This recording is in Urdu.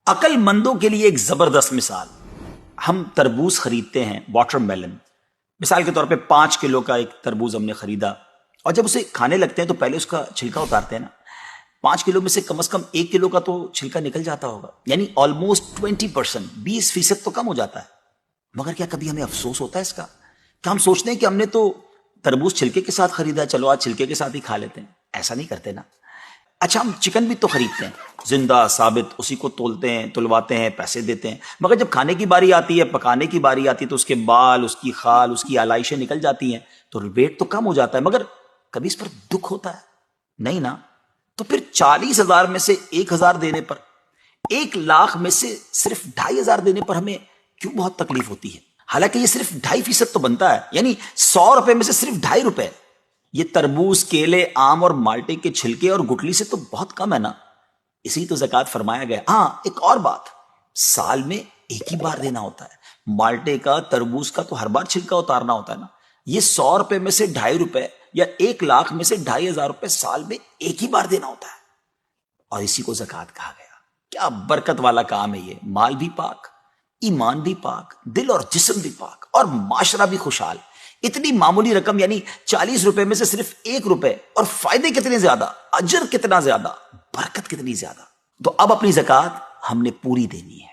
عقل مندوں کے لیے ایک زبردست مثال. ہم تربوز خریدتے ہیں، واٹر میلن. مثال کے طور پہ 5 کلو کا ایک تربوز ہم نے خریدا، اور جب اسے کھانے لگتے ہیں تو پہلے اس کا چھلکا اتارتے ہیں نا. 5 کلو میں سے کم از کم 1 کلو کا تو چھلکا نکل جاتا ہوگا، یعنی آلموسٹ 20%، 20% تو کم ہو جاتا ہے. مگر کیا کبھی ہمیں افسوس ہوتا ہے اس کا؟ کیا ہم سوچتے ہیں کہ ہم نے تو تربوز چھلکے کے ساتھ خریدا، چلو آج چھلکے کے ساتھ ہی کھا لیتے ہیں؟ ایسا نہیں کرتے نا. اچھا، ہم چکن بھی تو خریدتے ہیں، زندہ ثابت، اسی کو تولتے ہیں، تلواتے ہیں، پیسے دیتے ہیں، مگر جب کھانے کی باری آتی ہے، پکانے کی باری آتی ہے، تو اس کے بال، اس کی خال، اس کی آلائشیں نکل جاتی ہیں، تو ویٹ تو کم ہو جاتا ہے. مگر کبھی اس پر دکھ ہوتا ہے؟ نہیں نا. تو پھر 40,000 میں سے 1,000 دینے پر، 1,00,000 میں سے صرف 2,500 دینے پر ہمیں کیوں بہت تکلیف ہوتی ہے؟ حالانکہ یہ صرف 2.5% تو بنتا ہے، یعنی 100 روپے میں سے صرف 2.5 روپے. یہ تربوز، کیلے، آم اور مالٹے کے چھلکے اور گٹلی سے تو بہت کم ہے نا. اسی تو زکوٰۃ فرمایا گیا. ہاں، ایک اور بات، سال میں ایک ہی بار دینا ہوتا ہے. مالٹے کا، تربوز کا تو ہر بار چھلکا اتارنا ہوتا ہے نا. یہ 100 روپے میں سے 2.5 روپے یا 1,00,000 میں سے 2,500 روپے سال میں ایک ہی بار دینا ہوتا ہے، اور اسی کو زکوٰۃ کہا گیا. کیا برکت والا کام ہے یہ. مال بھی پاک، ایمان بھی پاک، دل اور جسم بھی پاک، اور معاشرہ بھی خوشحال. اتنی معمولی رقم، یعنی 40 روپے میں سے صرف 1 روپے، اور فائدے کتنے زیادہ، اجر کتنا زیادہ، برکت کتنی زیادہ. تو اب اپنی زکوٰۃ ہم نے پوری دینی ہے.